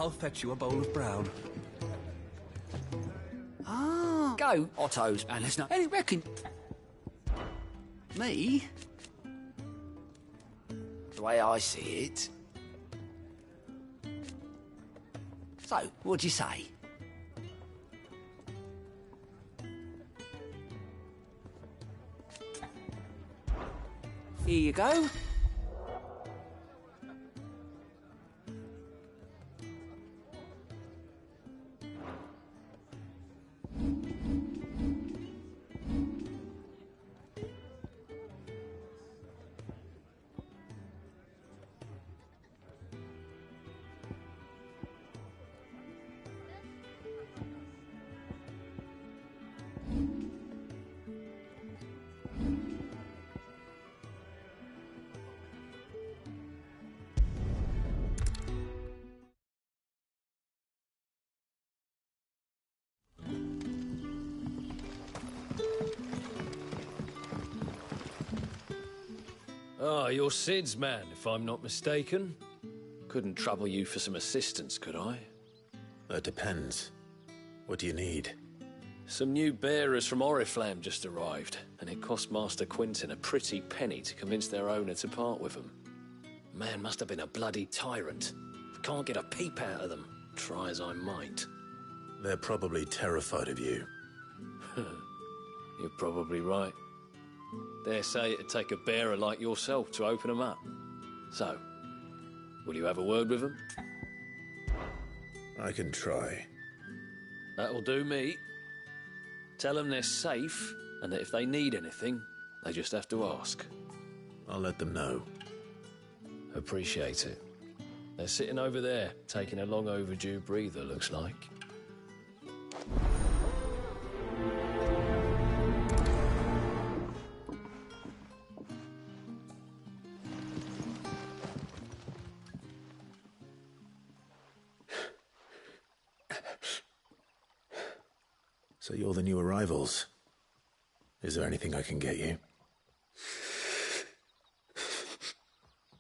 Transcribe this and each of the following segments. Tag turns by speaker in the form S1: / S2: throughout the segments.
S1: I'll fetch you a bowl of brown.
S2: Ah. Go, Otto's. And there's no... Any reckon... Me? The way I see it... So, what'd you say? Here you go.
S3: Ah, you're Sid's man, if I'm not mistaken. Couldn't trouble you for some assistance, could I?
S4: That depends. What do you need?
S3: Some new bearers from Oriflamme just arrived, and it cost Master Quintin a pretty penny to convince their owner to part with them. Man must have been a bloody tyrant. Can't get a peep out of them, try as I might.
S4: They're probably terrified of you.
S3: You're probably right. Dare say it'd take a bearer like yourself to open them up. So, will you have a word with them?
S4: I can try.
S3: That'll do me. Tell them they're safe, and that if they need anything, they just have to ask.
S4: I'll let them know.
S3: Appreciate it. They're sitting over there, taking a long overdue breather, looks like.
S4: So you're the new arrivals. Is there anything I can get you?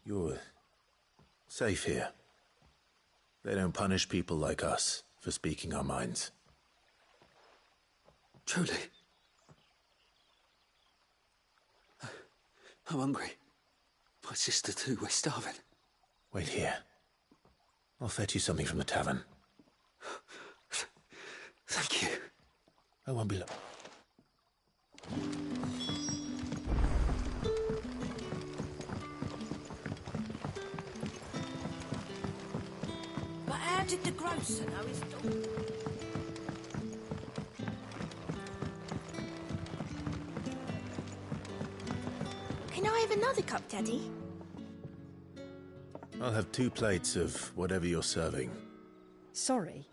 S4: You're safe here. They don't punish people like us for speaking our minds.
S2: Truly. I'm hungry. My sister too, we're starving.
S4: Wait here. I'll fetch you something from the tavern.
S2: Thank you.
S4: I won't be long.
S5: But how did the grocer know his dog? Can I have another cup, Daddy?
S4: I'll have 2 plates of whatever you're serving.
S6: Sorry.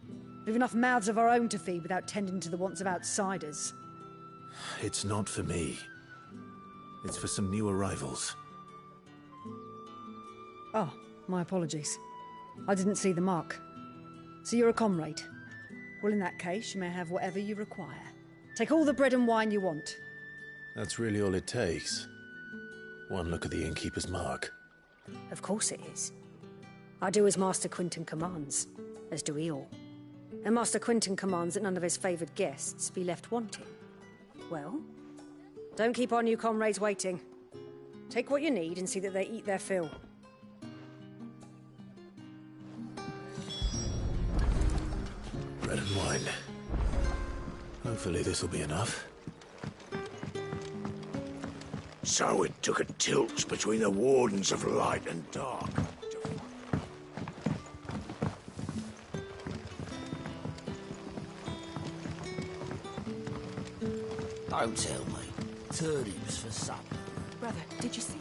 S6: We've enough mouths of our own to feed without tending to the wants of outsiders.
S4: It's not for me. It's for some new arrivals.
S6: Oh, my apologies. I didn't see the mark. So you're a comrade. Well, in that case, you may have whatever you require. Take all the bread and wine you want.
S4: That's really all it takes. One look at the innkeeper's mark.
S6: Of course it is. I do as Master Quintin commands, as do we all. And Master Quintin commands that none of his favoured guests be left wanting. Well, don't keep our new comrades waiting. Take what you need and see that they eat their fill.
S4: Bread and wine. Hopefully this'll be enough.
S7: So it took a tilt between the Wardens of Light and Dark.
S2: Don't tell me. Turnips for supper.
S5: Brother, did you see?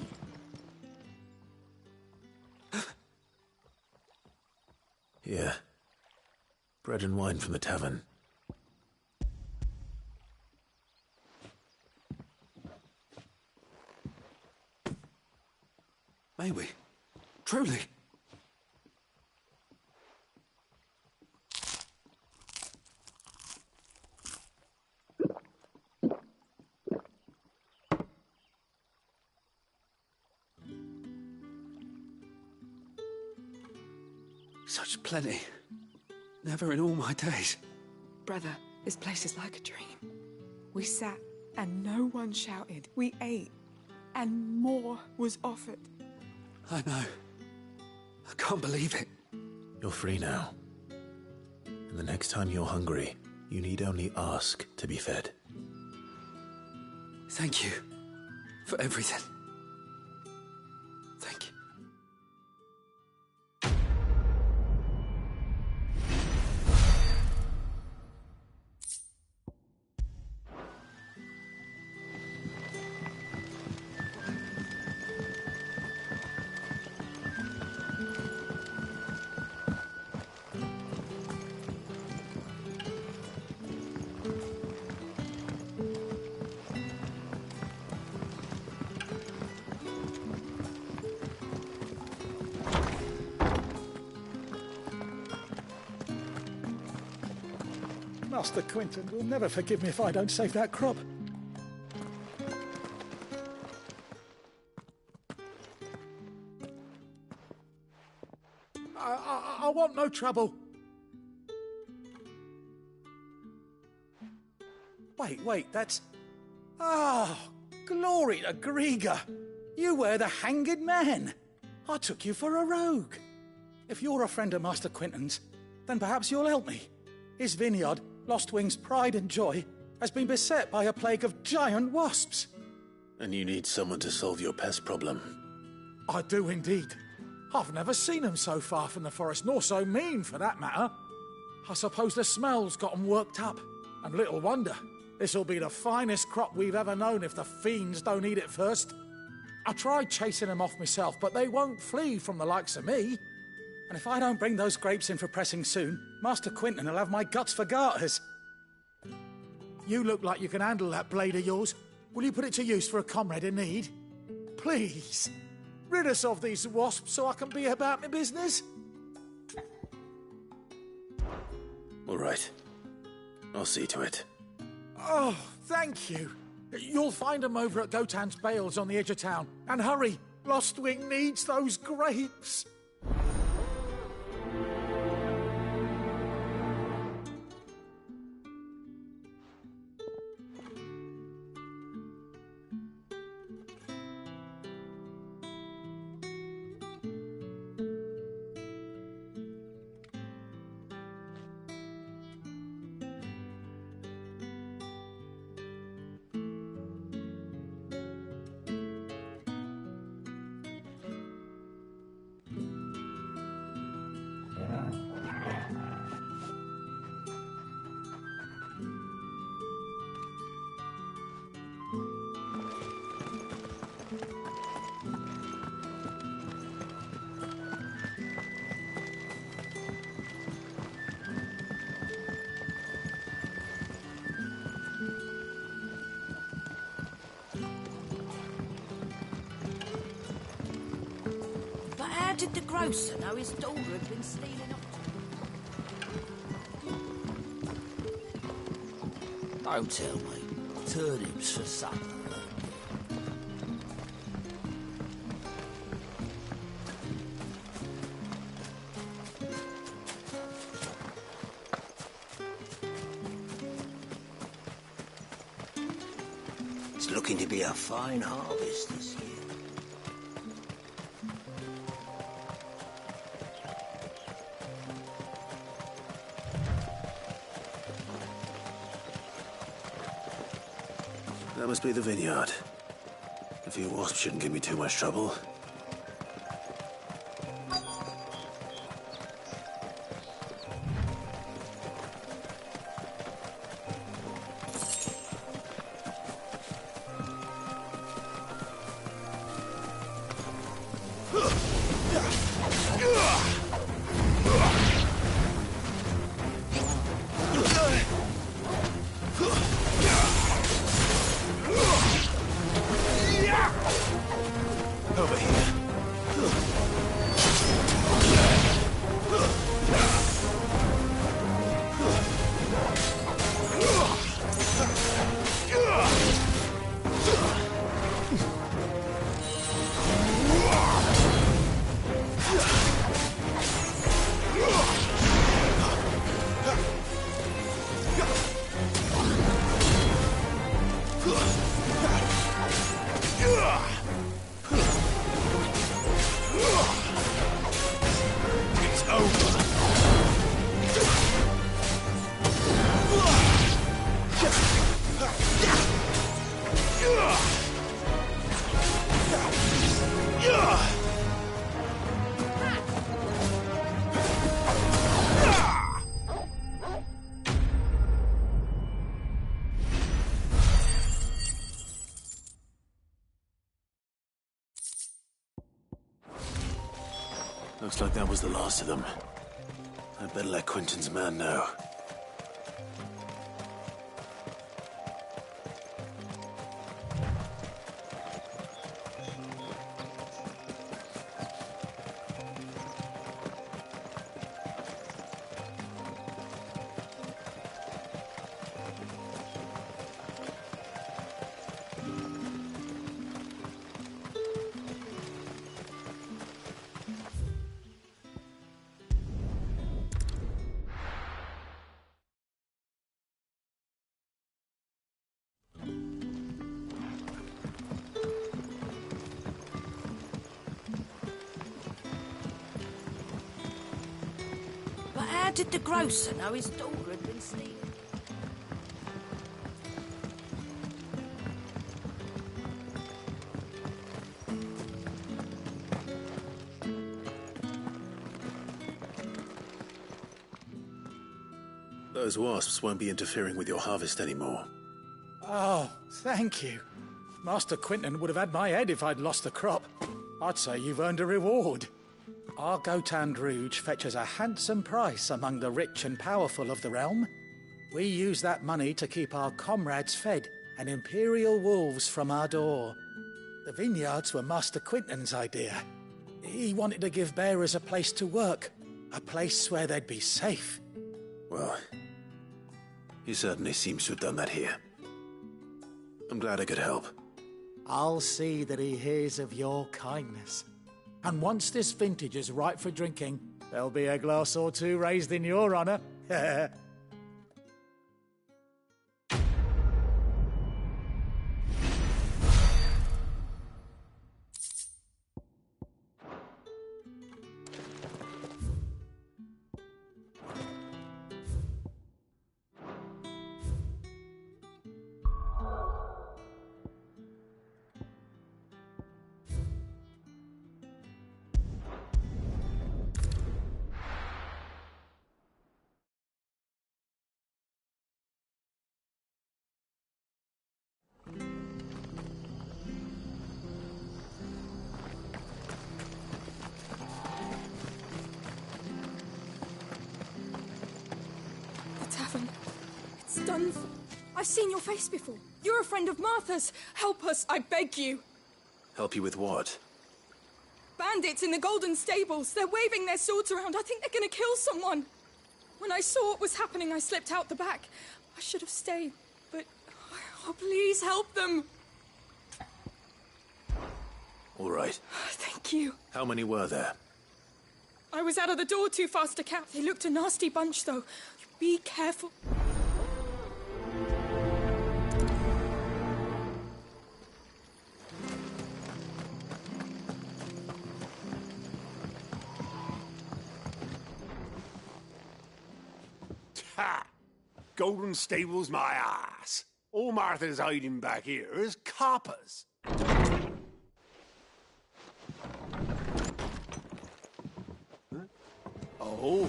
S4: Yeah. Bread and wine from the tavern.
S2: May we? Truly? Such plenty.
S1: Never in all my days.
S8: Brother, this place is like a dream. We sat and no one shouted. We ate and more was offered.
S1: I know. I can't believe it.
S4: You're free now. And the next time you're hungry, you need only ask to be fed.
S1: Thank you for everything. Thank you.
S9: Master Quinton will never forgive me if I don't save that crop. I want no trouble. Wait, that's... Ah, glory to Grieger. You were the hanged man. I took you for a rogue. If you're a friend of Master Quinton's, then perhaps you'll help me. His vineyard, Lostwing's pride and joy, has been beset by a plague of giant wasps.
S4: And you need someone to solve your pest problem.
S9: I do indeed. I've never seen them so far from the forest, nor so mean, for that matter. I suppose the smell's got 'em worked up. And little wonder. This'll be the finest crop we've ever known if the fiends don't eat it first. I tried chasing them off myself, but they won't flee from the likes of me. And if I don't bring those grapes in for pressing soon, Master Quinton will have my guts for garters. You look like you can handle that blade of yours. Will you put it to use for a comrade in need? Please, rid us of these wasps so I can be about my business.
S4: All right. I'll see to it.
S9: Oh, thank you. You'll find them over at Gotan's Bales on the edge of town. And hurry, Lostwing needs those grapes.
S5: How did the grocer know his daughter had been stealing off?
S2: Don't tell me. Turnips for supper. It's looking to be a fine harvest this year.
S4: That must be the vineyard. A few wasps shouldn't give me too much trouble. Over here. Looks like that was the last of them. I'd better let Quentin's man know.
S5: How did the grocer know his daughter had been stealing?
S4: Those wasps won't be interfering with your harvest anymore.
S9: Oh, thank you. Master Quentin would have had my head if I'd lost the crop. I'd say you've earned a reward. Our Gotand Rouge fetches a handsome price among the rich and powerful of the realm. We use that money to keep our comrades fed and imperial wolves from our door. The vineyards were Master Quentin's idea. He wanted to give bearers a place to work, a place where they'd be safe.
S4: Well, he certainly seems to have done that here. I'm glad I could help.
S9: I'll see that he hears of your kindness. And once this vintage is ripe for drinking, there'll be a glass or two raised in your honor.
S8: It's done for. I've seen your face before. You're a friend of Martha's. Help us, I beg you.
S4: Help you with what?
S8: Bandits in the Golden Stables. They're waving their swords around. I think they're gonna kill someone. When I saw what was happening, I slipped out the back. I should have stayed, but... Oh, please help them.
S4: All right.
S8: Thank you.
S4: How many were there?
S8: I was out of the door too fast to count. They looked a nasty bunch, though. Be careful.
S7: Ha! Golden Stables my ass. All Martha's hiding back here is coppers. Oh,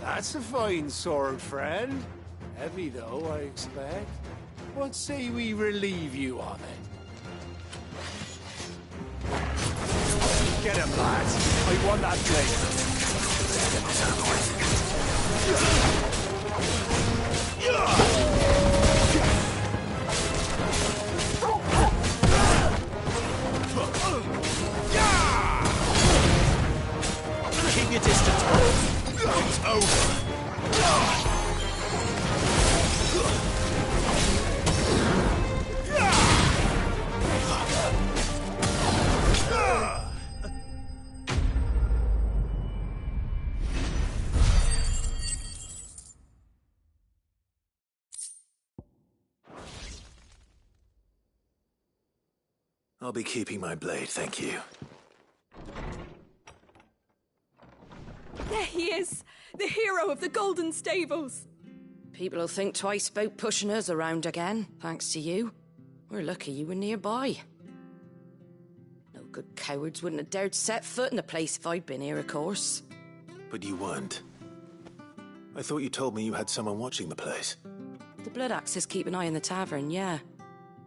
S7: that's a fine sword, friend. Heavy, though, I expect. What say we relieve you of it? Get him, lads. I want that blade.
S2: Keep your distance, it's over.
S4: I'll be keeping my blade, thank you.
S8: There he is, the hero of the Golden Stables.
S5: People will think twice about pushing us around again, thanks to you. We're lucky you were nearby. No good cowards wouldn't have dared set foot in the place if I'd been here, of course.
S4: But you weren't. I thought you told me you had someone watching the place.
S5: The Blood Axes keep an eye on the tavern, yeah.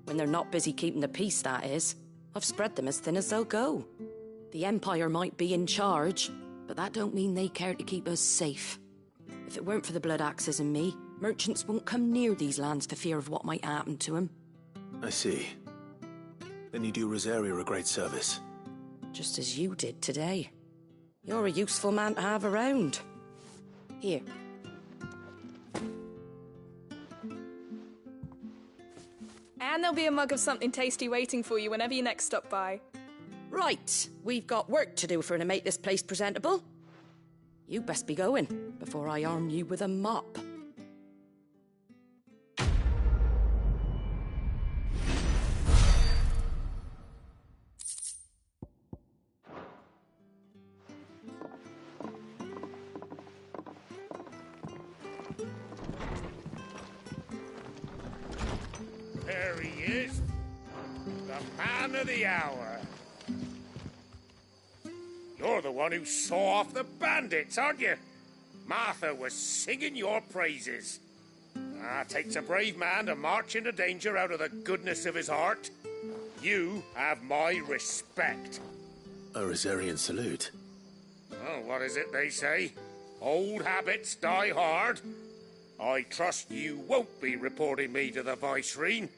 S5: When they're not busy keeping the peace, that is. I've spread them as thin as they'll go. The Empire might be in charge, But that don't mean they care to keep us safe. If it weren't for the blood axes and me, merchants won't come near these lands for fear of what might happen to them.
S4: I see. Then you do Rosaria a great service.
S5: Just as you did today. You're a useful man to have around. Here.
S8: And there'll be a mug of something tasty waiting for you whenever you next stop by.
S5: Right, we've got work to do for to make this place presentable. You best be going, before I arm you with a mop.
S10: There he is, the man of the hour. You're the one who saw off the bandits, aren't you? Martha was singing your praises. Takes a brave man to march into danger out of the goodness of his heart. You have my respect.
S4: A Rosarian salute.
S10: Oh, what is it they say? Old habits die hard. I trust you won't be reporting me to the Viceroy.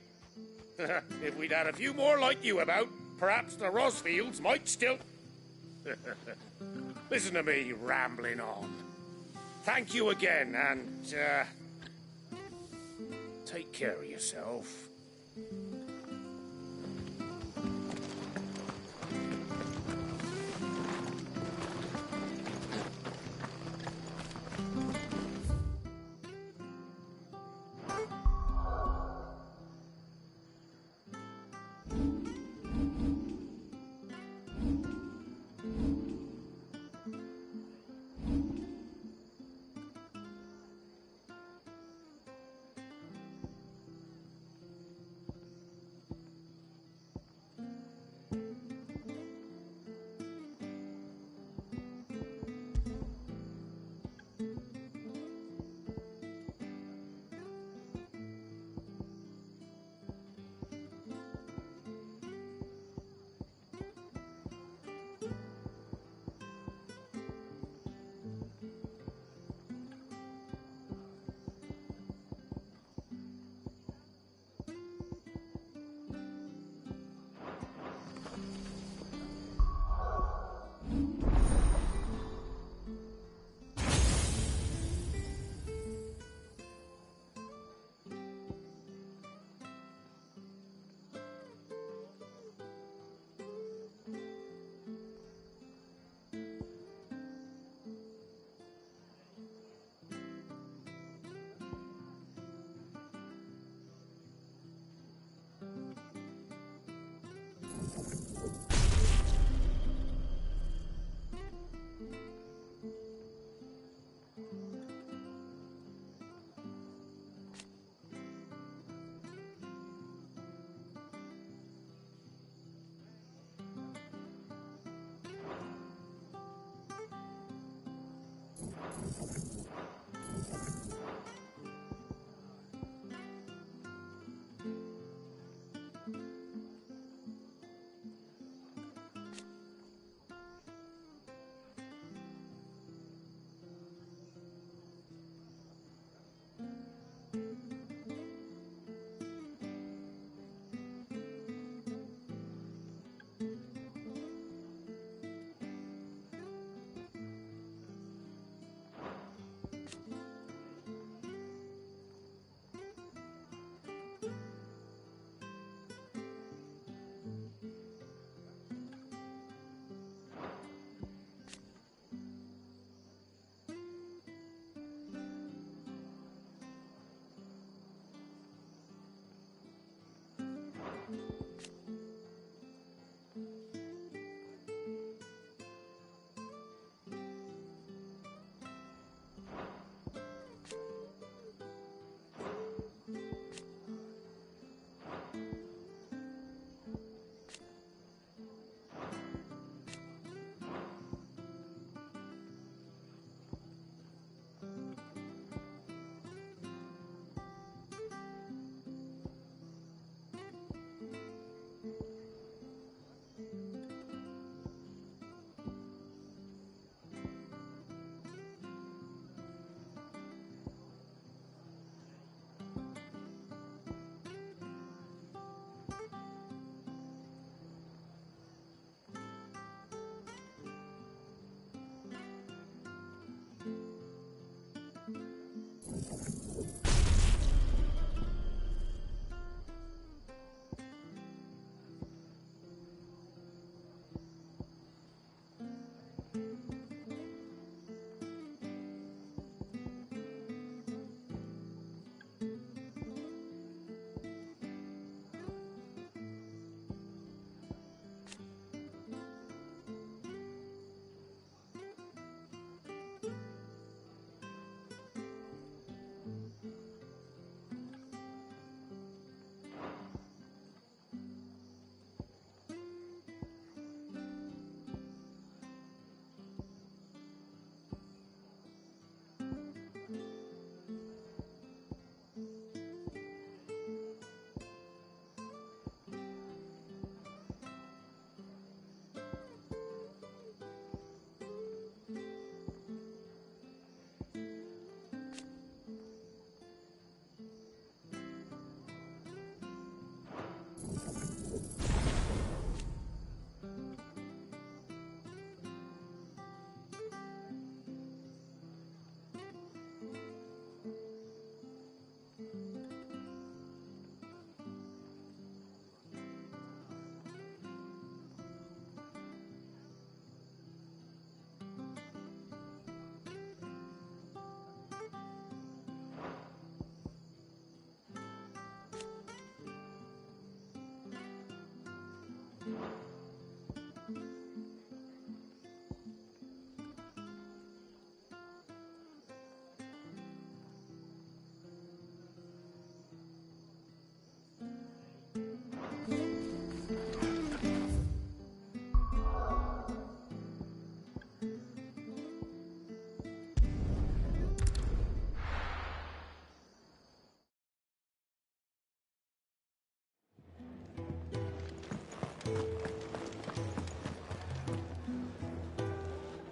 S10: If we'd had a few more like you about, perhaps the Rosfields might still... Listen to me rambling on. Thank you again, and, take care of yourself.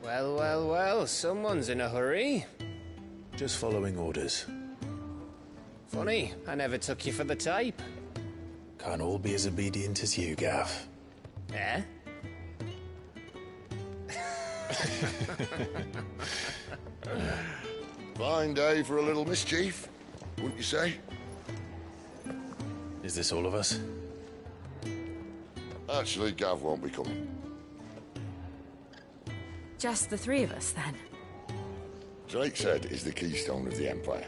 S11: Well, well, well, someone's in a hurry.
S4: Just following orders.
S11: Funny, I never took you for the type.
S4: Can't all be as obedient as you, Gav.
S11: Eh?
S12: Fine day for a little mischief, wouldn't you say?
S4: Is this all of us?
S12: Actually, Gav won't be coming.
S5: Just the three of us, then?
S12: Drake's Head is the keystone of the Empire.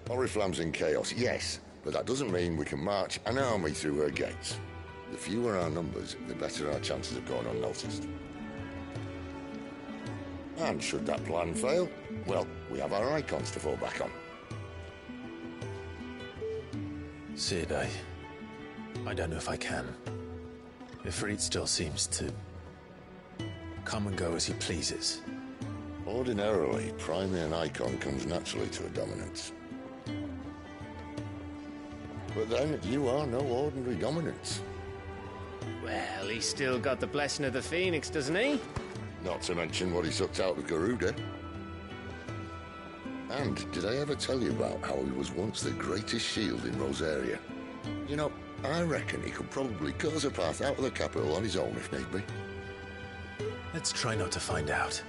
S12: Oriflamme's in chaos, yes, but that doesn't mean we can march an army through her gates. The fewer our numbers, the better our chances of going unnoticed. And should that plan fail, well, we have our icons to fall back on.
S4: Sid, I don't know if I can. Ifrit still seems to come and go as he pleases.
S12: Ordinarily, priming an icon comes naturally to a dominance. But then, you are no ordinary dominance.
S11: Well, he's still got the blessing of the Phoenix, doesn't he?
S12: Not to mention what he sucked out of Garuda. And did I ever tell you about how he was once the greatest shield in Rosaria? You know, I reckon he could probably cause a path out of the capital on his own if need be.
S4: Let's try not to find out.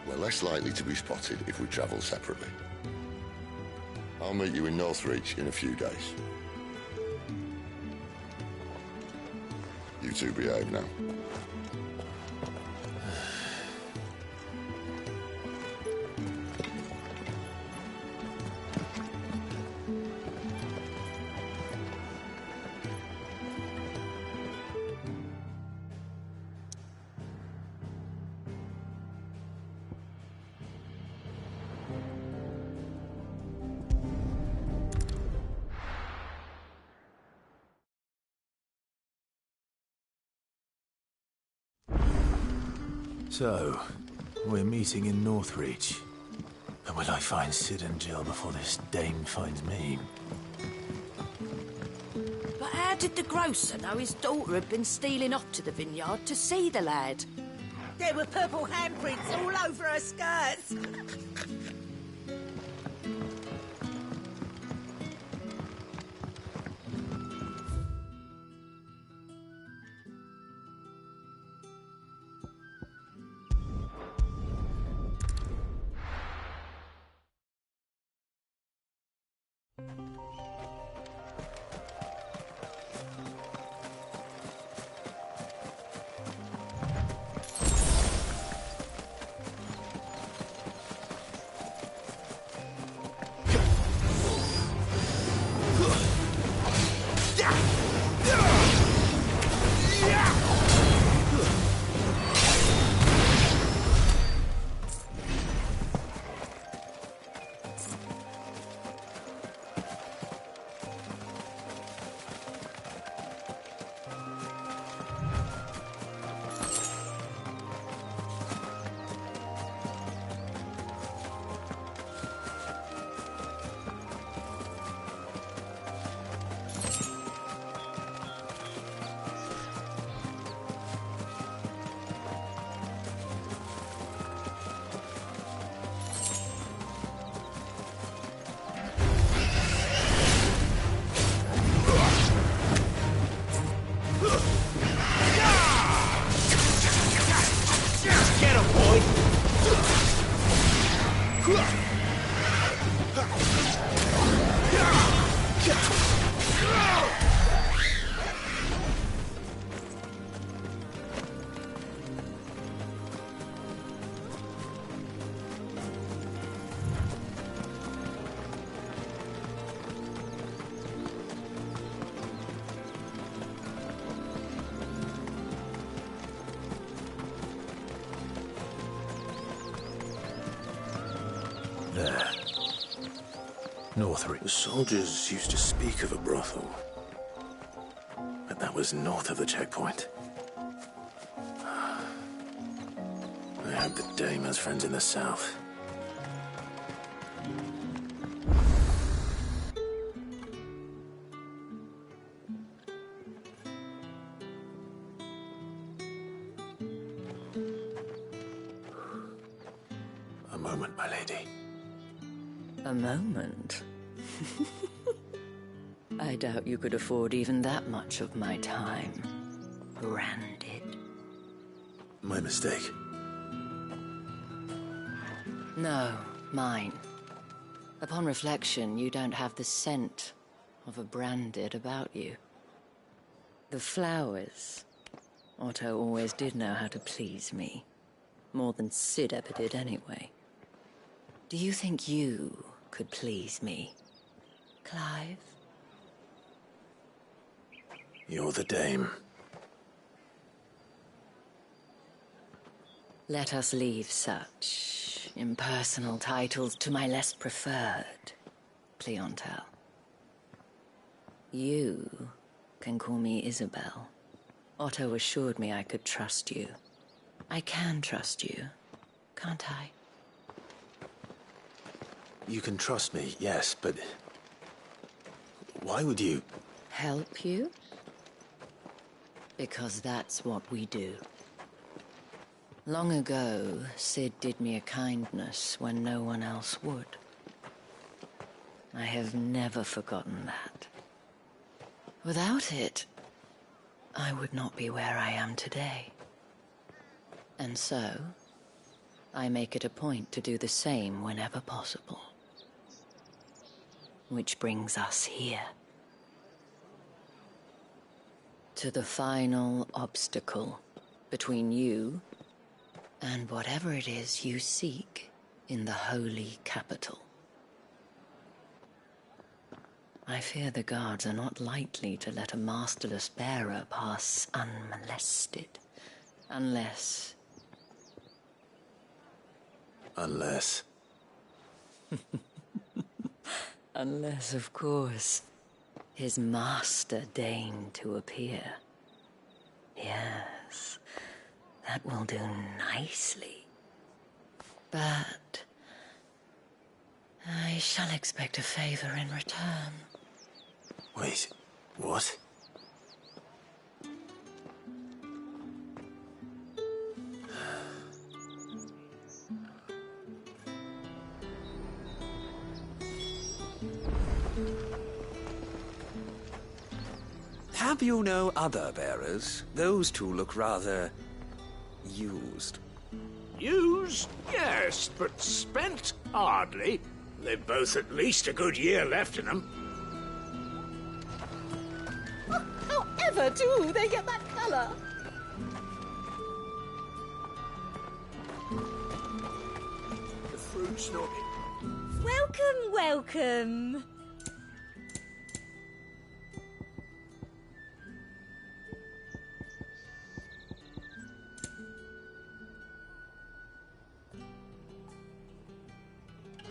S12: We're less likely to be spotted if we travel separately. I'll meet you in Northreach in a few days. You two behave now.
S4: So, we're meeting in Northreach. And will I find Sid and Jill before this dame finds me?
S5: But how did the grocer know his daughter had been stealing off to the vineyard to see the lad?
S13: There were purple handprints all over her skirts.
S4: There. Northridge.
S14: The soldiers used to speak of a brothel.
S4: But that was north of the checkpoint. I hope the dame has friends in the south. A moment, my lady.
S5: A moment? I doubt you could afford even that much of my time. Branded.
S4: My mistake.
S5: No, mine. Upon reflection, you don't have the scent of a branded about you. The flowers. Otto always did know how to please me. More than Sid ever did anyway. Do you think you could please me, Clive?
S4: You're the dame.
S5: Let us leave such impersonal titles to my less preferred clientele. You can call me Isabel. Otto assured me I could trust you. I can trust you, can't I?
S4: You can trust me, yes, but... why would you...
S5: Help you? Because that's what we do. Long ago, Sid did me a kindness when no one else would. I have never forgotten that. Without it, I would not be where I am today. And so, I make it a point to do the same whenever possible. Which brings us here. To the final obstacle between you and whatever it is you seek in the holy capital. I fear the guards are not likely to let a masterless bearer pass unmolested. Unless...
S4: Unless...
S5: Unless, of course, his master deigned to appear. Yes, that will do nicely. But I shall expect a favor in return.
S4: Wait, what?
S1: Have you no other bearers? Those two look rather... used.
S7: Used? Yes, but spent? Hardly. They've both at least a good year left in them.
S13: However do they get that colour?
S7: The fruit's not...
S13: Welcome, welcome.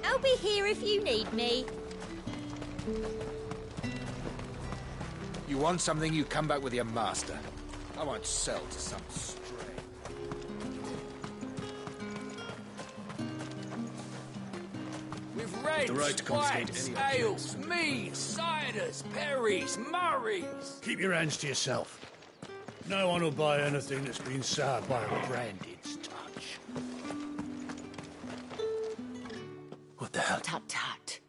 S13: I'll be here if you need me.
S15: You want something, you come back with your master. I won't sell to some stray.
S7: We've reds,
S14: The right to confiscate
S7: whites,
S14: any
S7: ales, meads, ciders, perries, murrays.
S14: Keep your hands to yourself. No one will buy anything that's been soured by a branded's touch.
S4: What the hell?
S5: Tut tut.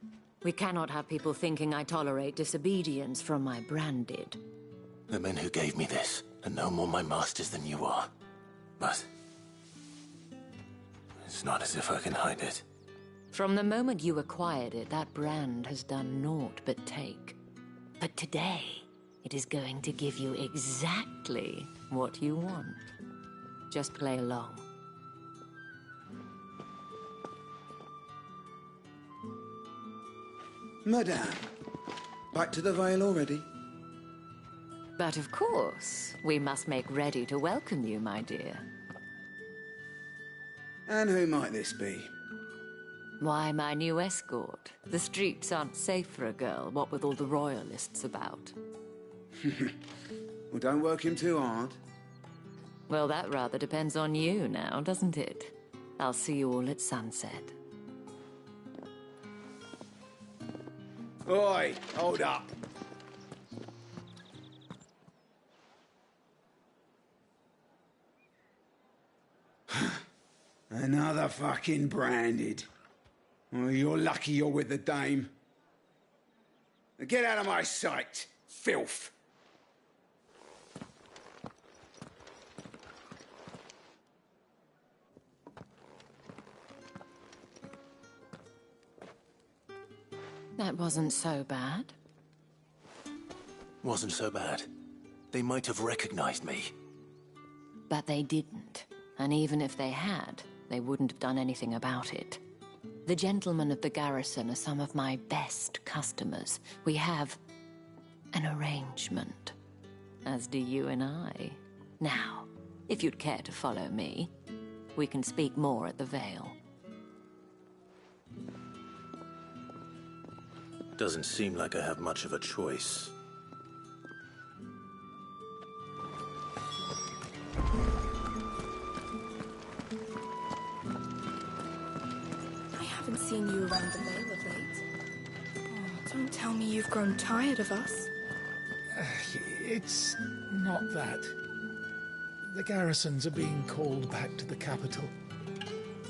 S5: We cannot have people thinking I tolerate disobedience from my branded.
S4: The men who gave me this are no more my masters than you are. But... it's not as if I can hide it.
S16: From the moment you acquired it, that brand has done naught but take. But today, it is going to give you exactly what you want. Just play along.
S17: Madame, back to the Vale already?
S16: But of course, we must make ready to welcome you, my dear.
S17: And who might this be?
S16: Why, my new escort. The streets aren't safe for a girl, what with all the royalists about.
S17: Well, don't work him too hard.
S16: Well, that rather depends on you now, doesn't it? I'll see you all at sunset.
S17: Oi, hold up. Another fucking branded. Oh, you're lucky you're with the dame. Now get out of my sight, filth.
S16: That wasn't so bad.
S4: Wasn't so bad. They might have recognized me.
S16: But they didn't. And even if they had, they wouldn't have done anything about it. The gentlemen of the garrison are some of my best customers. We have an arrangement, as do you and I. Now, if you'd care to follow me, we can speak more at the Vale.
S4: Doesn't seem like I have much of a choice.
S8: I haven't seen you around the Vale of late. Oh, don't tell me you've grown tired of us.
S9: It's not that. The garrisons are being called back to the capital.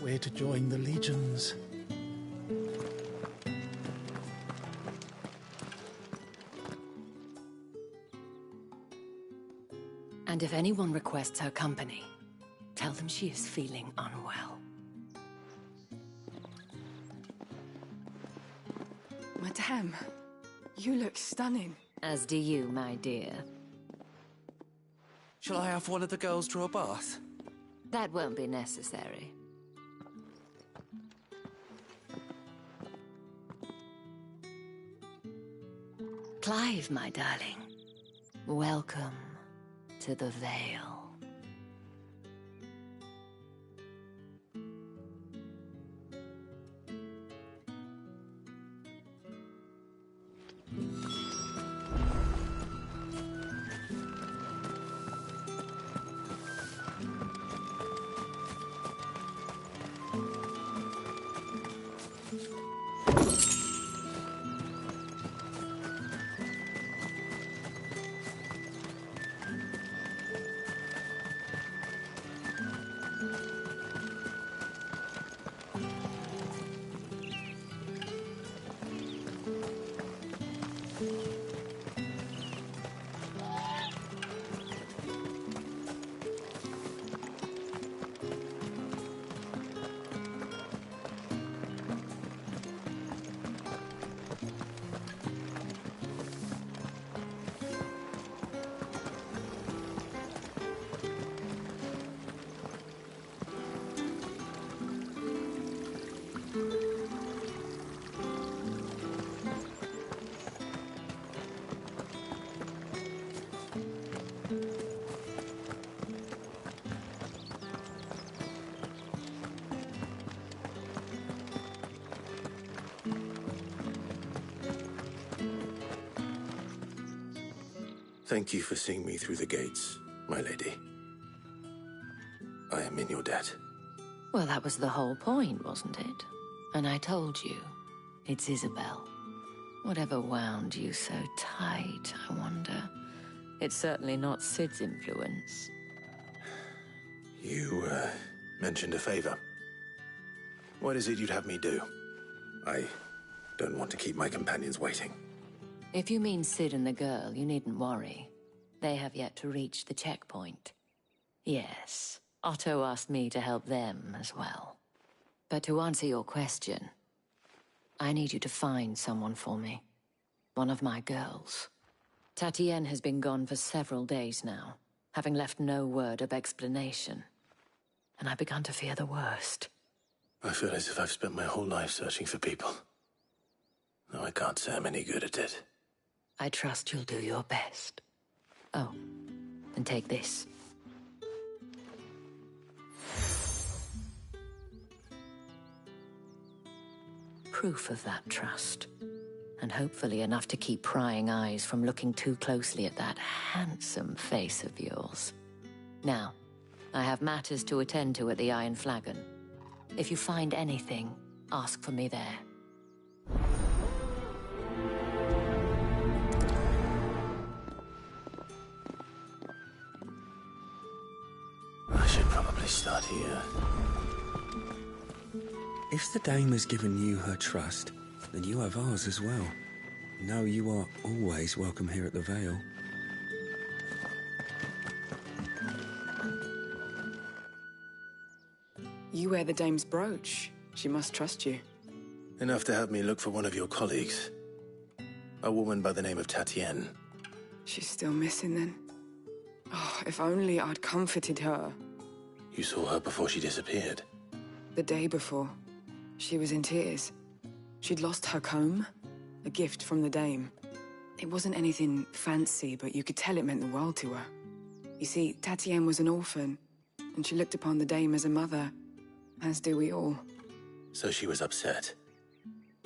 S9: We're to join the legions.
S16: And if anyone requests her company, tell them she is feeling unwell.
S8: Madame, you look stunning.
S16: As do you, my dear.
S1: Shall I have one of the girls draw a bath?
S16: That won't be necessary. Clive, my darling. Welcome to the Vale.
S4: Thank you for seeing me through the gates, my lady. I am in your debt.
S16: Well, that was the whole point, wasn't it? And I told you, it's Isabel. Whatever wound you so tight, I wonder. It's certainly not Sid's influence.
S4: You, mentioned a favor. What is it you'd have me do? I don't want to keep my companions waiting.
S16: If you mean Sid and the girl, you needn't worry. They have yet to reach the checkpoint. Yes, Otto asked me to help them as well. But to answer your question, I need you to find someone for me. One of my girls. Tatienne has been gone for several days now, having left no word of explanation. And I've begun to fear the worst.
S4: I feel as if I've spent my whole life searching for people. No, I can't say I'm any good at it.
S16: I trust you'll do your best. Oh, and take this. Proof of that trust. And hopefully enough to keep prying eyes from looking too closely at that handsome face of yours. Now, I have matters to attend to at the Iron Flagon. If you find anything, ask for me there.
S4: I should probably start here.
S1: If the dame has given you her trust, then you have ours as well. Know you are always welcome here at the Vale.
S18: You wear the dame's brooch. She must trust you.
S4: Enough to have me look for one of your colleagues. A woman by the name of Tatienne.
S18: She's still missing then. Oh, if only I'd comforted her.
S4: You saw her before she disappeared?
S18: The day before. She was in tears. She'd lost her comb, a gift from the dame. It wasn't anything fancy, but you could tell it meant the world to her. You see, Tatienne was an orphan, and she looked upon the dame as a mother, as do we all.
S4: So she was upset.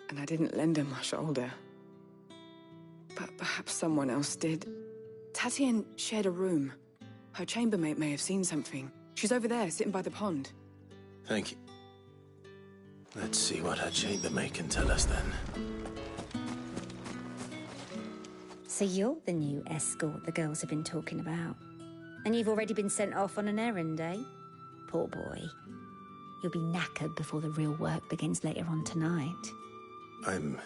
S18: And I didn't lend her my shoulder. But perhaps someone else did. Tatienne shared a room. Her chambermaid may have seen something. She's over there, sitting by the pond.
S4: Thank you. Let's see what her chambermaid can tell us then.
S6: So you're the new escort the girls have been talking about. And you've already been sent off on an errand, eh? Poor boy. You'll be knackered before the real work begins later on tonight.
S4: I'm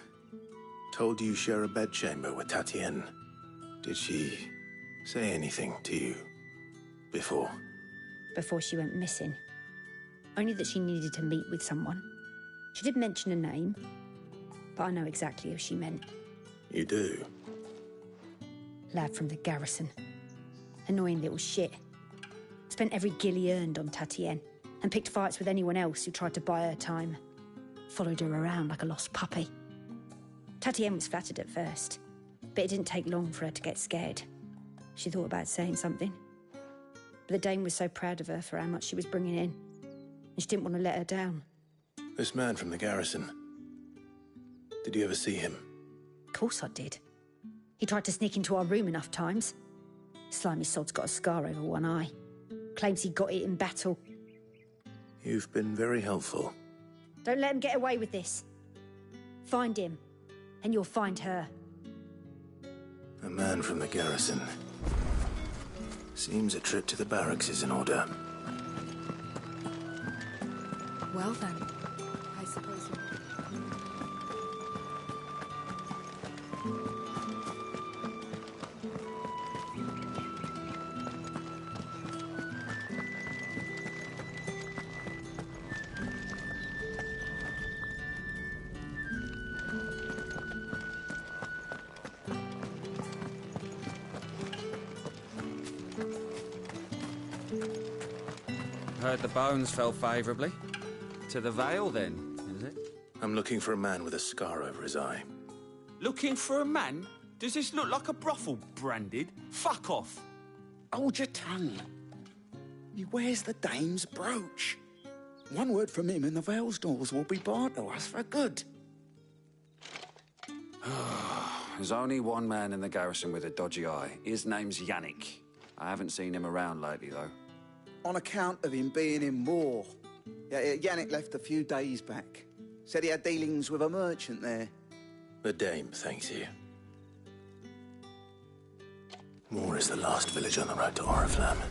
S4: told you share a bedchamber with Tatienne. Did she say anything to you before?
S6: Before she went missing. Only that she needed to meet with someone. She did mention a name, but I know exactly who she meant.
S4: You do?
S6: Lad from the garrison. Annoying little shit. Spent every guil he earned on Tatienne, and picked fights with anyone else who tried to buy her time. Followed her around like a lost puppy. Tatienne was flattered at first, but it didn't take long for her to get scared. She thought about saying something. But the dame was so proud of her for how much she was bringing in, and she didn't want to let her down.
S4: This man from the garrison. Did you ever see him?
S6: Of course I did. He tried to sneak into our room enough times. Slimy sod's got a scar over one eye. Claims he got it in battle.
S4: You've been very helpful.
S6: Don't let him get away with this. Find him, and you'll find her.
S4: A man from the garrison. Seems a trip to the barracks is in order.
S18: Well then, I suppose you...
S19: Heard the bones fell favourably. To the Vale, then, is it?
S4: I'm looking for a man with a scar over his eye.
S20: Looking for a man? Does this look like a brothel, Branded? Fuck off!
S21: Hold your tongue. He wears the dame's brooch. One word from him and the Vale's doors will be barred to us for good.
S19: There's only one man in the garrison with a dodgy eye. His name's Yannick. I haven't seen him around lately, though.
S21: On account of him being in war. Yeah, Yannick left a few days back. Said he had dealings with a merchant there.
S4: The dame thanks you. Moor is the last village on the road to Oriflamme.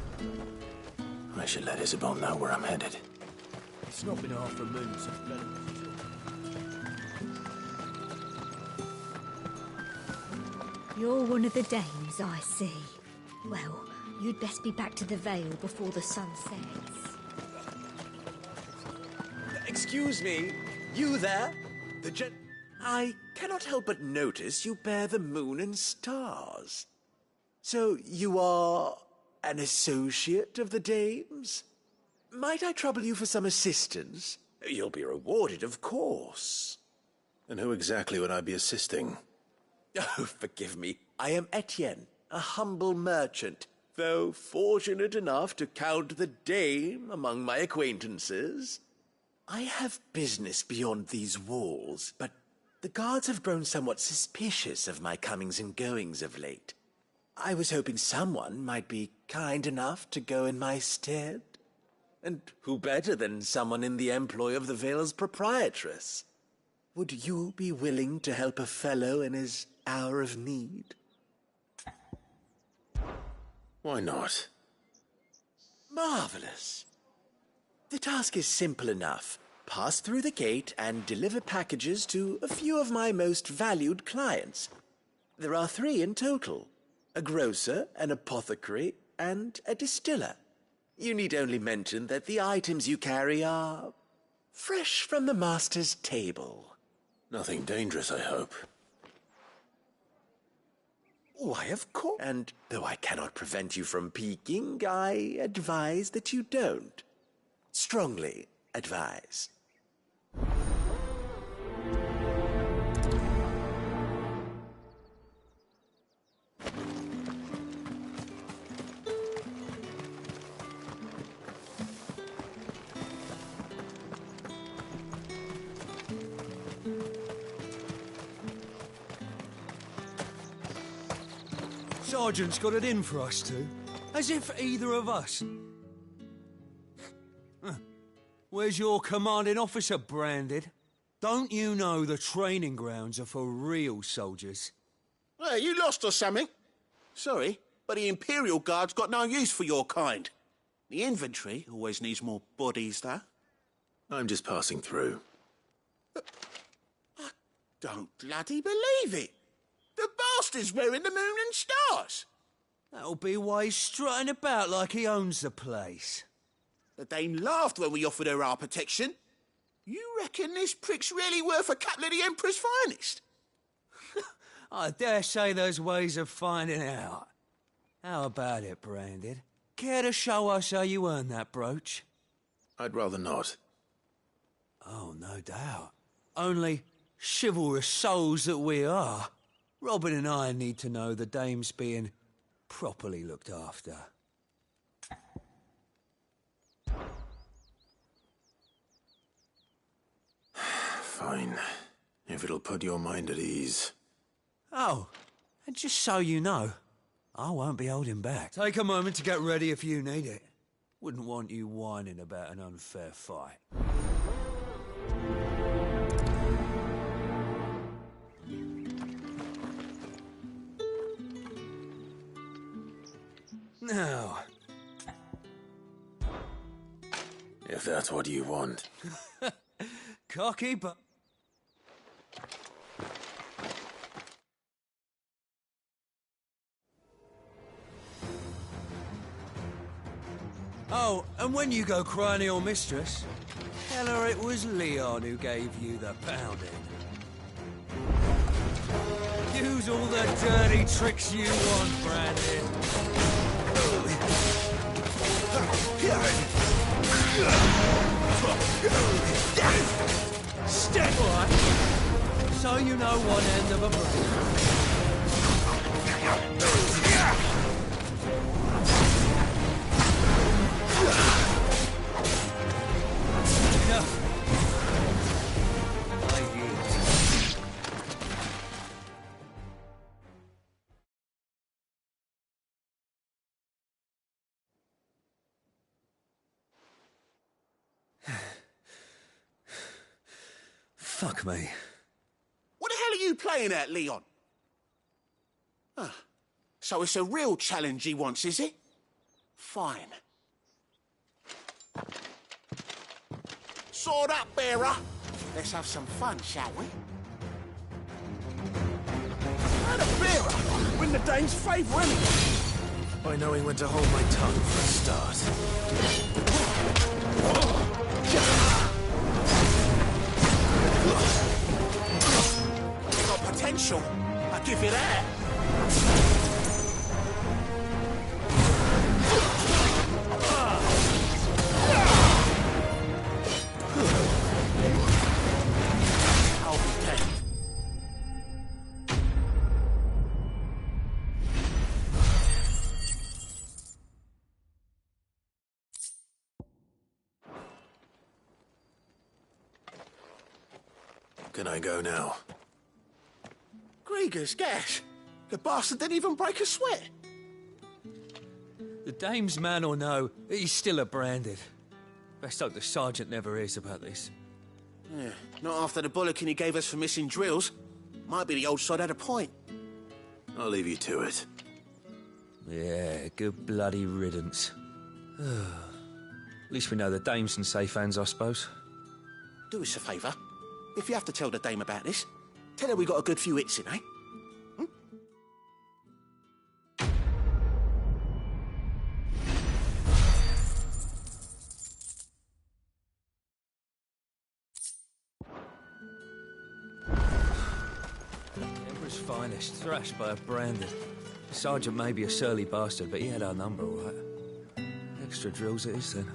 S4: I should let Isabel know where I'm headed.
S14: It's not been half a moon since Bella.
S6: You're one of the dames, I see. Well, you'd best be back to the Vale before the sun sets.
S1: Excuse me, you there?
S3: I cannot help but notice you bear the moon and stars. So you are an associate of the dames? Might I trouble you for some assistance? You'll be rewarded, of course.
S4: And who exactly would I be assisting?
S3: Oh, forgive me. I am Etienne, a humble merchant, though fortunate enough to count the dame among my acquaintances. I have business beyond these walls, but the guards have grown somewhat suspicious of my comings and goings of late. I was hoping someone might be kind enough to go in my stead. And who better than someone in the employ of the Vale's proprietress? Would you be willing to help a fellow in his hour of need?
S4: Why not?
S3: Marvelous. The task is simple enough. Pass through the gate and deliver packages to a few of my most valued clients. There are 3 in total: a grocer, an apothecary, and a distiller. You need only mention that the items you carry are fresh from the master's table.
S4: Nothing dangerous, I hope.
S3: Why, of course. And though I cannot prevent you from peeking, I advise that you don't. Strongly advise.
S22: Sergeant's got it in for us two. As if either of us... Where's your commanding officer, Branded? Don't you know the training grounds are for real soldiers?
S23: Well, you lost or something? Sorry, but the Imperial Guard's got no use for your kind. The infantry always needs more bodies, though.
S4: I'm just passing through.
S23: I don't bloody believe it. The bastard's wearing the moon and stars.
S22: That'll be why he's strutting about like he owns the place.
S23: The Dame laughed when we offered her our protection. You reckon this prick's really worth a couple of the Emperor's finest?
S22: I dare say there's ways of finding out. How about it, Branded? Care to show us how you earned that brooch?
S4: I'd rather not.
S22: Oh, no doubt. Only chivalrous souls that we are, Robin and I need to know the Dame's being properly looked after.
S4: Fine. If it'll put your mind at ease.
S22: Oh, and just so you know, I won't be holding back. Take a moment to get ready if you need it. Wouldn't want you whining about an unfair fight. Now...
S4: If that's what you want.
S22: Cocky, but... Oh, and when you go crying to your mistress, tell her it was Leon who gave you the pounding. Use all the dirty tricks you want, Brandon. Step right, so you know one end of a break. Fuck me.
S23: What the hell are you playing at, Leon? Ah, so it's a real challenge he wants, is it? Fine. Sword up, bearer. Let's have some fun, shall we? And a bearer! Win the Dane's favour, innit?
S4: By knowing when to hold my tongue for a start.
S23: potential. I give you that. I'll be dead.
S4: Can I go now?
S23: Grieger's gas. The bastard didn't even break a sweat.
S22: The dame's man or no, he's still a branded. Best hope the sergeant never hears about this.
S23: Yeah, not after the bollocking he gave us for missing drills. Might be the old sod had a point.
S4: I'll leave you to it.
S22: Yeah, good bloody riddance. At least we know the dame's in safe hands, I suppose.
S23: Do us a favour. If you have to tell the dame about this, tell her we got a good few hits in, eh?
S22: Emperor's finest, thrashed by a branded. The sergeant may be a surly bastard, but he had our number, all right. Extra drills it is, then.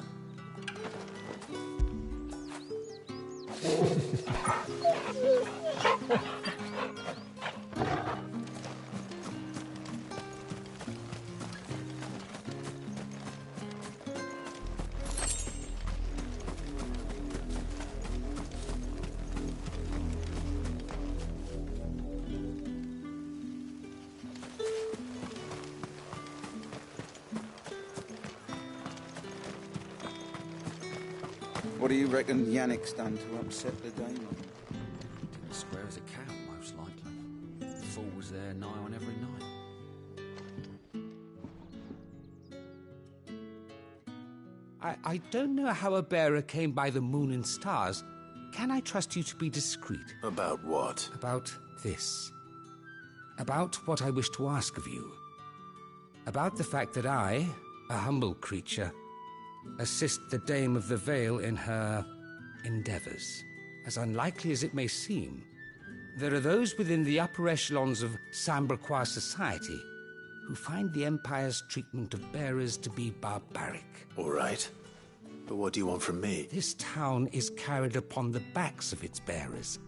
S21: What do you reckon Yannick's done to upset the dame?
S19: Didn't square as a cow, most likely. The fool was there nigh on every night.
S2: I don't know how a bearer came by the moon and stars. Can I trust you to be discreet?
S4: About what?
S2: About this. About what I wish to ask of you. About the fact that I, a humble creature, assist the Dame of the Vale in her endeavors. As unlikely as it may seem, there are those within the upper echelons of Sambraquois society who find the Empire's treatment of bearers to be barbaric.
S4: All right. But what do you want from me?
S2: This town is carried upon the backs of its bearers,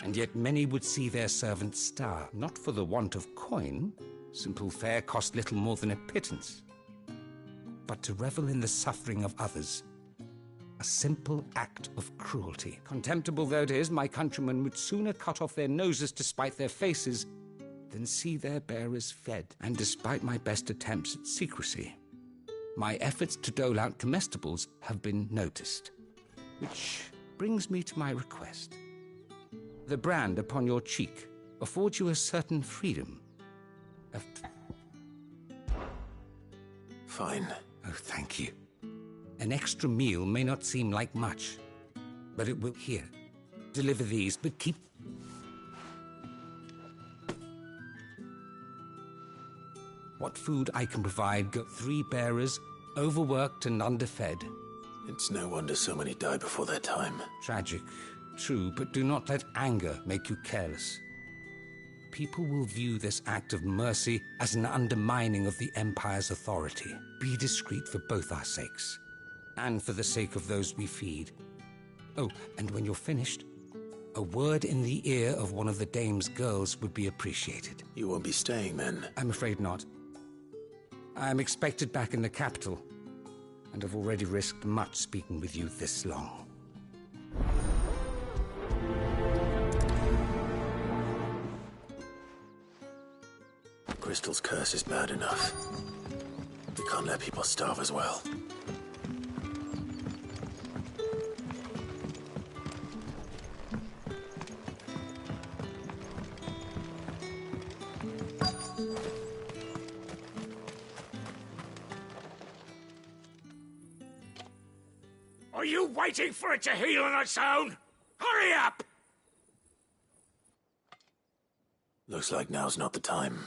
S2: and yet many would see their servants starve, not for the want of coin. Simple fare cost little more than a pittance. But to revel in the suffering of others, a simple act of cruelty. Contemptible though it is, my countrymen would sooner cut off their noses to spite their faces than see their bearers fed. And despite my best attempts at secrecy, my efforts to dole out comestibles have been noticed. Which brings me to my request. The brand upon your cheek affords you a certain freedom of...
S4: Fine.
S2: Oh, thank you. An extra meal may not seem like much, but it will... Here, deliver these, but keep... What food I can provide got 3 bearers, overworked and underfed.
S4: It's no wonder so many die before their time.
S2: Tragic, true, but do not let anger make you careless. People will view this act of mercy as an undermining of the Empire's authority. Be discreet for both our sakes, and for the sake of those we feed. Oh, and when you're finished, a word in the ear of one of the Dame's girls would be appreciated.
S4: You won't be staying, then?
S2: I'm afraid not. I'm expected back in the capital, and I've already risked much speaking with you this long.
S4: Crystal's curse is bad enough. We can't let people starve as well.
S10: Are you waiting for it to heal on its own? Hurry up!
S4: Looks like now's not the time.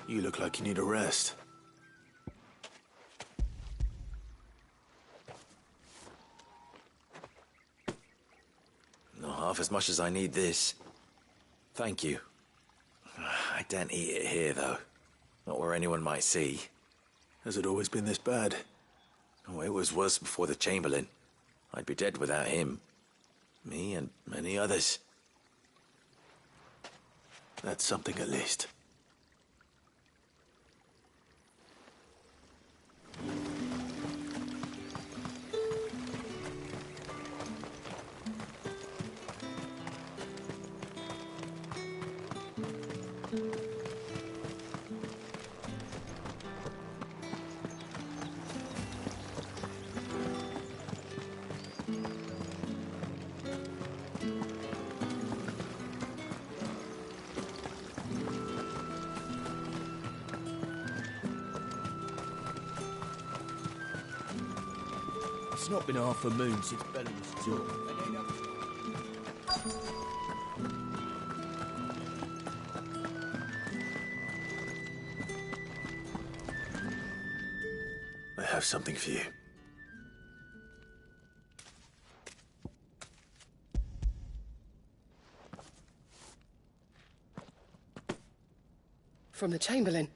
S4: You look like you need a rest.
S11: Not half as much as I need this. Thank you. I daren't eat it here, though. Not where anyone might see.
S4: Has it always been this bad?
S11: Oh, it was worse before the Chamberlain. I'd be dead without him. Me and many others.
S4: That's something at least.
S22: It's not been half a moon since Belly was talking.
S4: I have something for you.
S12: From the Chamberlain.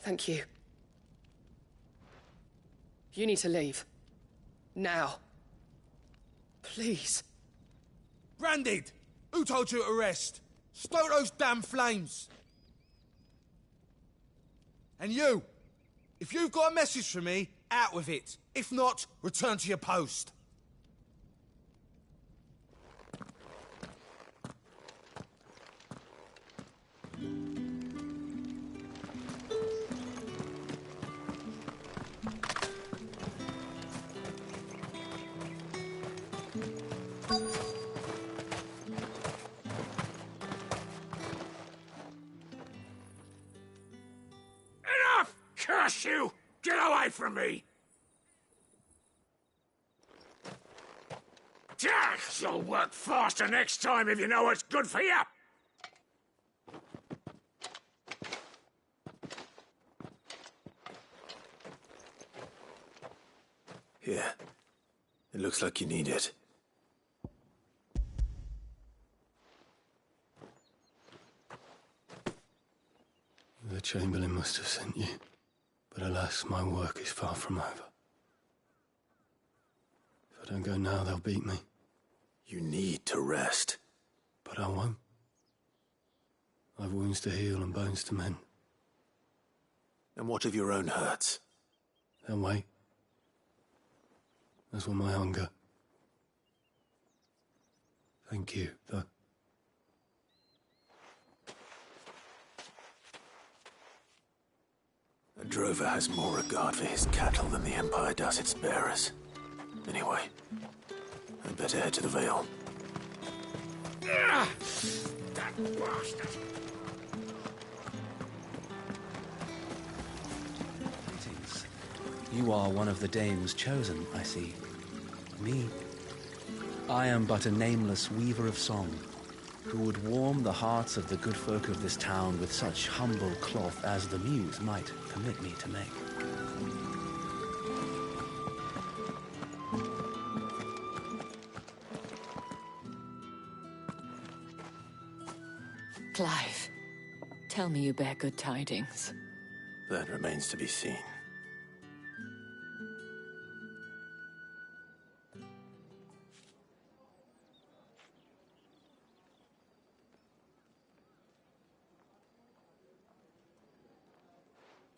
S12: Thank you. You need to leave. Now. Please.
S22: Branded! Who told you to rest? Stoke those damn flames! And you! If you've got a message for me, out with it. If not, return to your post.
S10: Enough! Curse you! Get away from me! You'll work faster next time if you know what's good for you!
S4: Here. It looks like you need it.
S1: The Chamberlain must have sent you. But alas, my work is far from over. If I don't go now, they'll beat me.
S4: You need to rest.
S1: But I won't. I've wounds to heal and bones to mend.
S4: And what of your own hurts?
S1: They'll wait. As will my hunger. Thank you, though.
S4: A drover has more regard for his cattle than the Empire does its bearers. Anyway, I'd better head to the Vale.
S10: That bastard!
S1: Greetings. You are one of the dames chosen, I see. Me? I am but a nameless weaver of song, who would warm the hearts of the good folk of this town with such humble cloth as the muse might permit me to make.
S16: Clive, tell me you bear good tidings.
S4: That remains to be seen.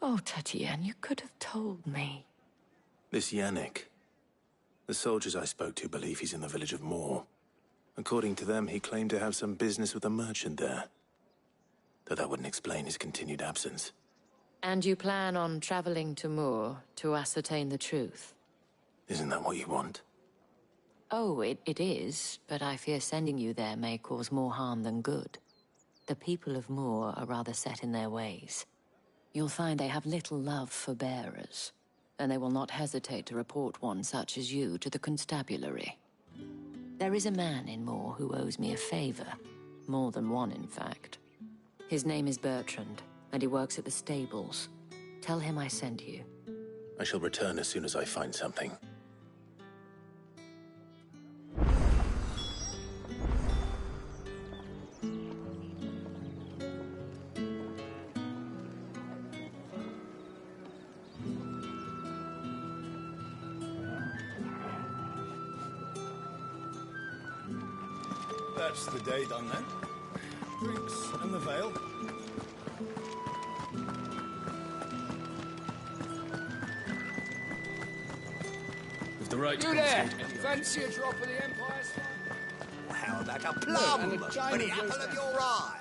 S16: Oh, Tatienne, you could have told me.
S4: This Yannick. The soldiers I spoke to believe he's in the village of Moor. According to them, he claimed to have some business with a merchant there. Though that wouldn't explain his continued absence.
S16: And you plan on traveling to Moor to ascertain the truth?
S4: Isn't that what you want?
S16: Oh, it is, but I fear sending you there may cause more harm than good. The people of Moor are rather set in their ways. You'll find they have little love for bearers, and they will not hesitate to report one such as you to the constabulary. There is a man in Moor who owes me a favor. More than one, in fact. His name is Bertrand, and he works at the stables. Tell him I sent you.
S4: I shall return as soon as I find something.
S7: That's the day done then. Drinks and the veil.
S10: If the right
S14: You there! Fancy a drop of the Empire's fire?
S13: How about a
S14: And
S13: plum
S14: a chain
S13: for the
S14: of
S13: apple
S14: loose
S13: of your eye?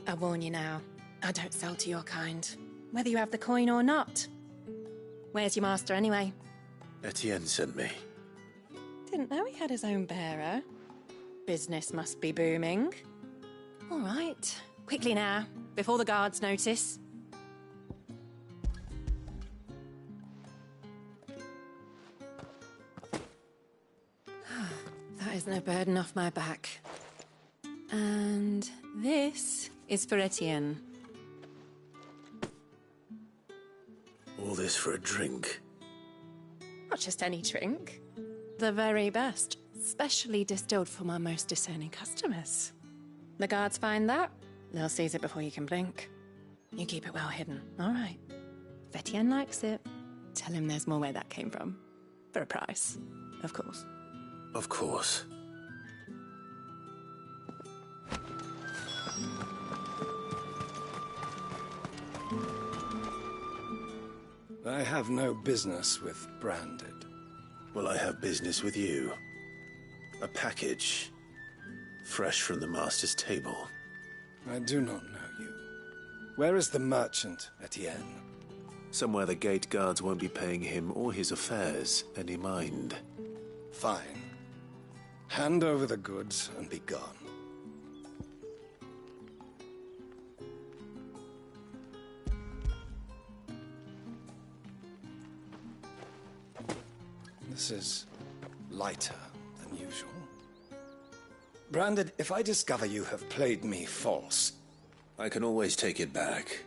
S15: I warn you now, I don't sell to your kind, whether you have the coin or not. Where's your master anyway?
S4: Etienne sent me.
S15: Didn't know he had his own bearer. Business must be booming. All right, quickly now, before the guards notice. That is no burden off my back. And this is for Etienne.
S4: All this for a drink.
S15: Not just any drink. The very best, specially distilled for my most discerning customers. The guards find that, they'll seize it before you can blink. You keep it well hidden, all right? If Etienne likes it, tell him there's more where that came from. For a price, of course.
S4: Of course.
S7: I have no business with Branded.
S4: Well, I have business with you. A package. Fresh from the master's table.
S7: I do not know you. Where is the merchant, Etienne?
S4: Somewhere the gate guards won't be paying him or his affairs any mind.
S7: Fine. Hand over the goods and be gone. This is lighter than usual. Branded, if I discover you have played me false...
S4: I can always take it back.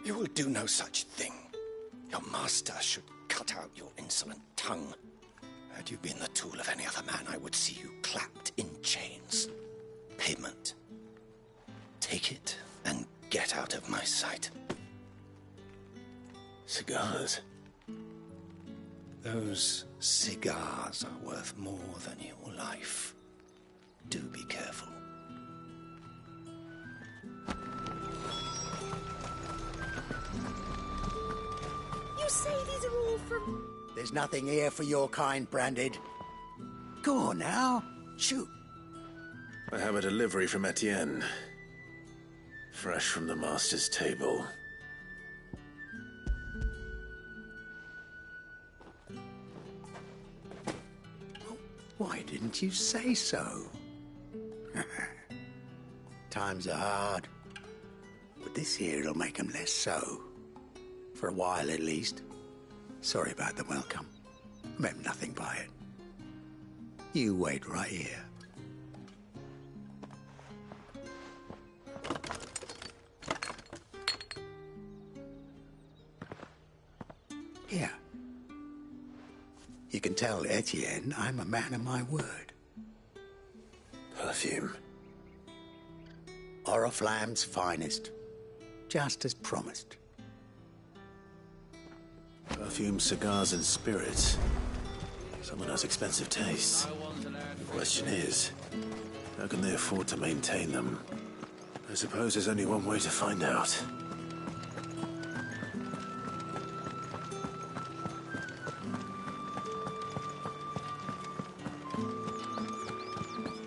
S7: You will do no such thing. Your master should cut out your insolent tongue. Had you been the tool of any other man, I would see you clapped in chains. Payment. Take it and get out of my sight.
S4: Cigars?
S7: Those cigars are worth more than your life. Do be careful.
S13: You say these are all from... There's nothing here for your kind, Branded. Go on now. Shoot.
S4: I have a delivery from Etienne. Fresh from the master's table.
S13: Why didn't you say so? Times are hard. But this here'll make 'em less so. For a while, at least. Sorry about the welcome. Meant nothing by it. You wait right here. Here. You can tell Etienne I'm a man of my word.
S4: Perfume.
S13: Oriflamme's finest. Just as promised.
S4: Perfume, cigars, and spirits. Someone has expensive tastes. The question is, how can they afford to maintain them? I suppose there's only one way to find out.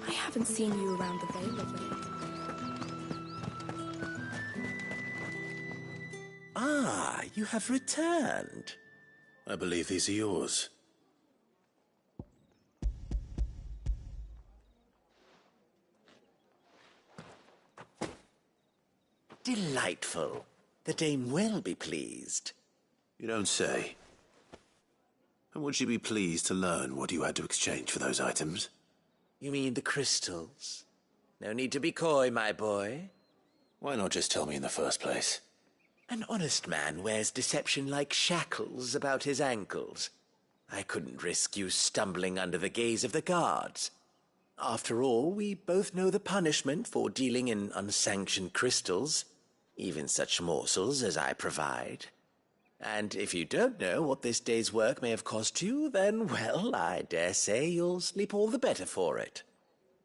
S8: I haven't seen you around the Vale of late.
S3: Ah, you have returned.
S4: I believe these are yours.
S3: Delightful. The dame will be pleased.
S4: You don't say. And would she be pleased to learn what you had to exchange for those items?
S3: You mean the crystals? No need to be coy, my boy.
S4: Why not just tell me in the first place?
S3: An honest man wears deception like shackles about his ankles. I couldn't risk you stumbling under the gaze of the guards. After all, we both know the punishment for dealing in unsanctioned crystals, even such morsels as I provide. And if you don't know what this day's work may have cost you, then, well, I dare say you'll sleep all the better for it.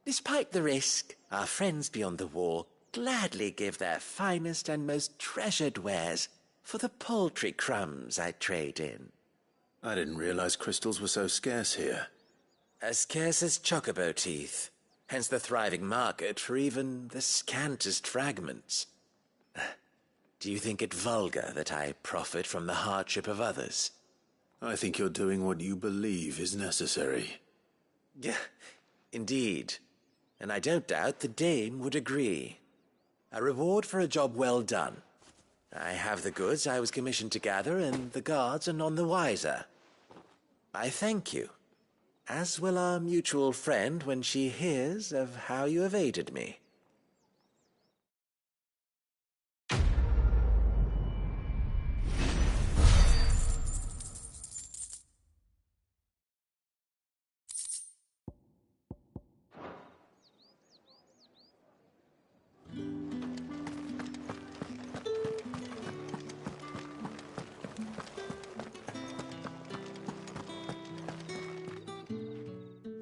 S3: Despite the risk, our friends beyond the wall gladly give their finest and most treasured wares for the paltry crumbs I trade in.
S4: I didn't realize crystals were so scarce here.
S3: As scarce as chocobo teeth, hence the thriving market for even the scantest fragments. Do you think it vulgar that I profit from the hardship of others?
S4: I think you're doing what you believe is necessary.
S3: Yeah, indeed. And I don't doubt the dame would agree. A reward for a job well done. I have the goods I was commissioned to gather, and the guards are none the wiser. I thank you, as will our mutual friend when she hears of how you have aided me.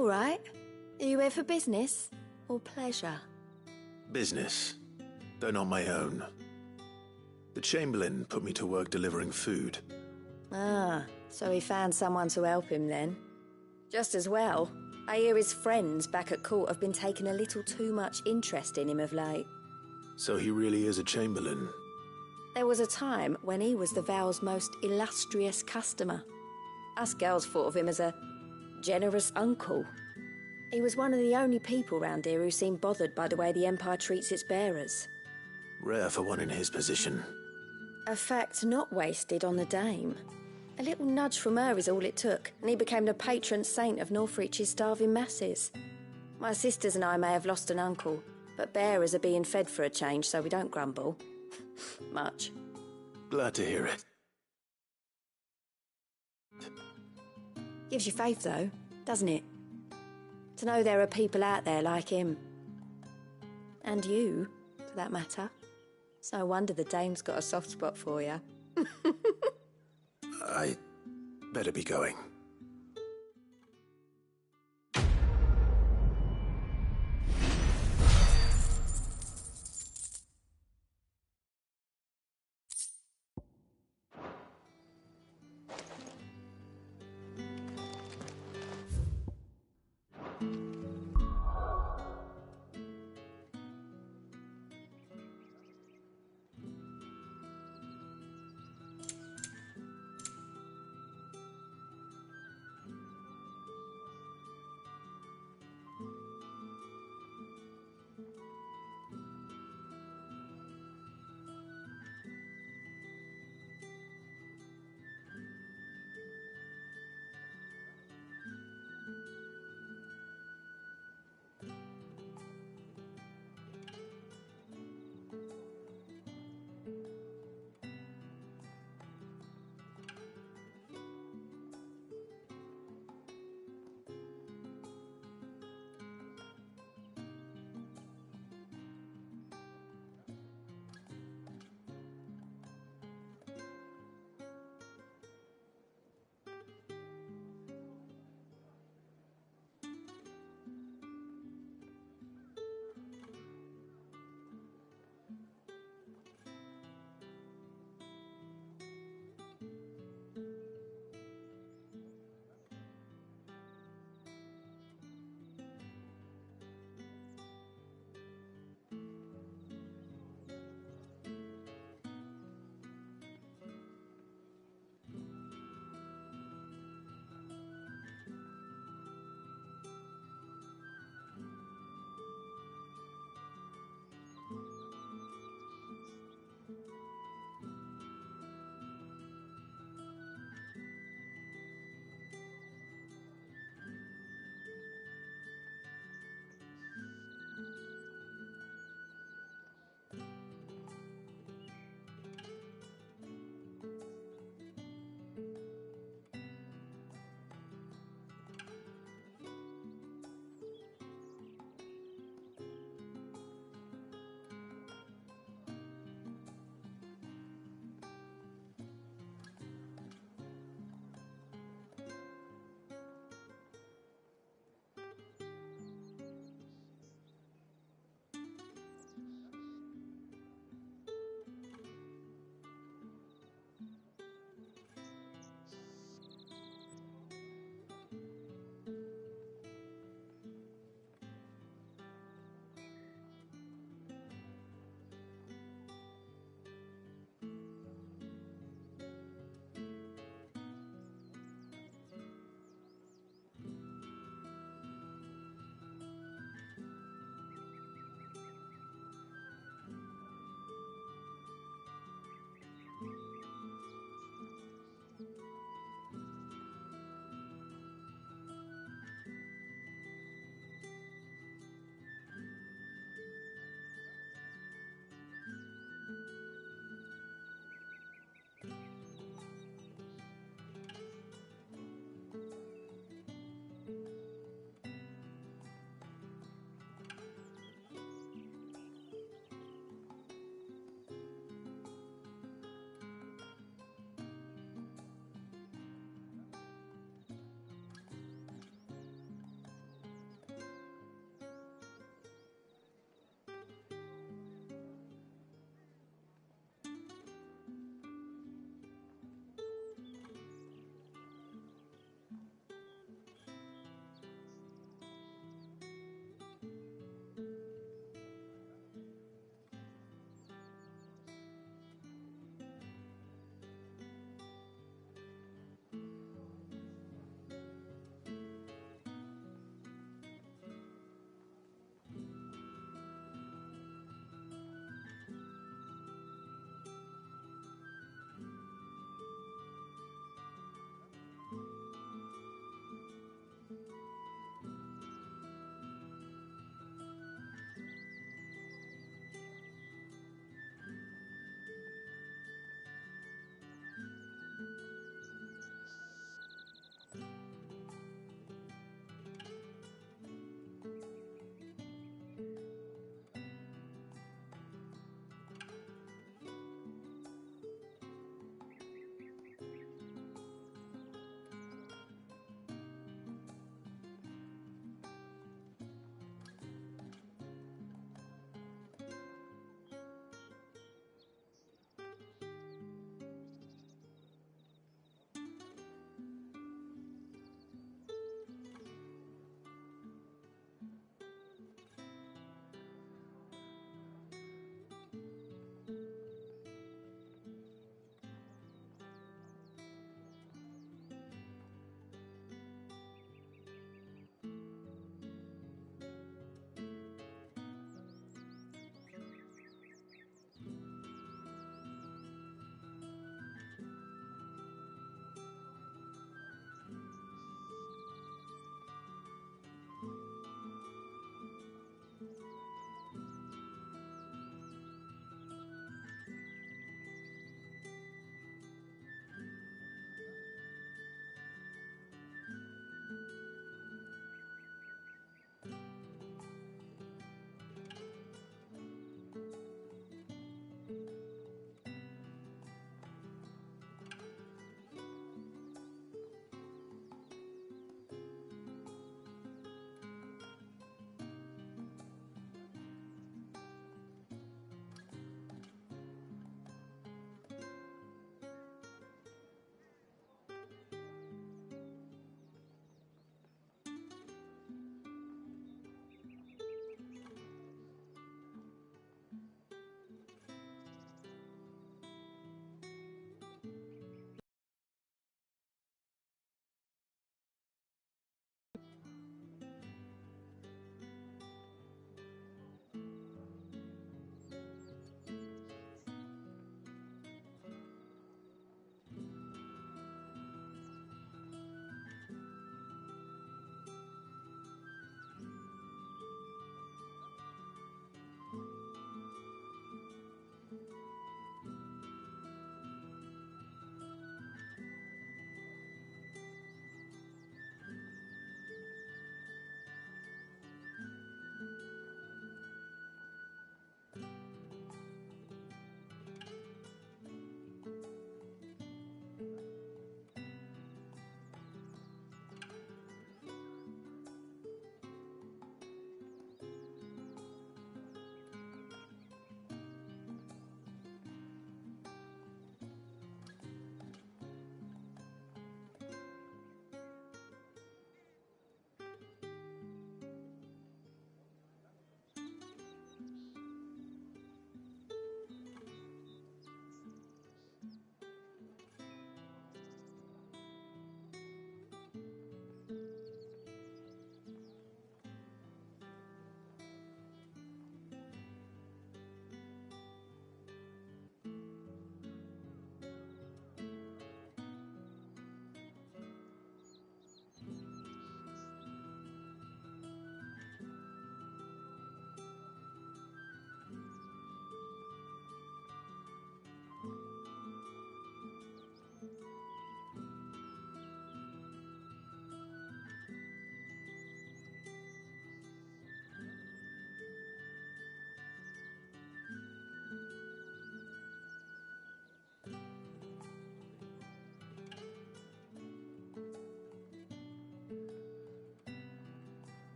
S5: All right. Are you here for business or pleasure?
S4: Business, though not my own. The Chamberlain put me to work delivering food.
S5: Ah, so he found someone to help him then. Just as well. I hear his friends back at court have been taking a little too much interest in him of late.
S4: So he really is a Chamberlain.
S5: There was a time when he was the Vale's most illustrious customer. Us girls thought of him as a generous uncle. He was one of the only people round here who seemed bothered by the way the Empire treats its bearers.
S4: Rare for one in his position.
S5: A fact not wasted on the dame. A little nudge from her is all it took, and he became the patron saint of Northreach's starving masses. My sisters and I may have lost an uncle, but bearers are being fed for a change, so we don't grumble. Much.
S4: Glad to hear it.
S5: Gives you faith, though, doesn't it? To know there are people out there like him. And you, for that matter. It's no wonder the dame's got a soft spot for you.
S4: I better be going.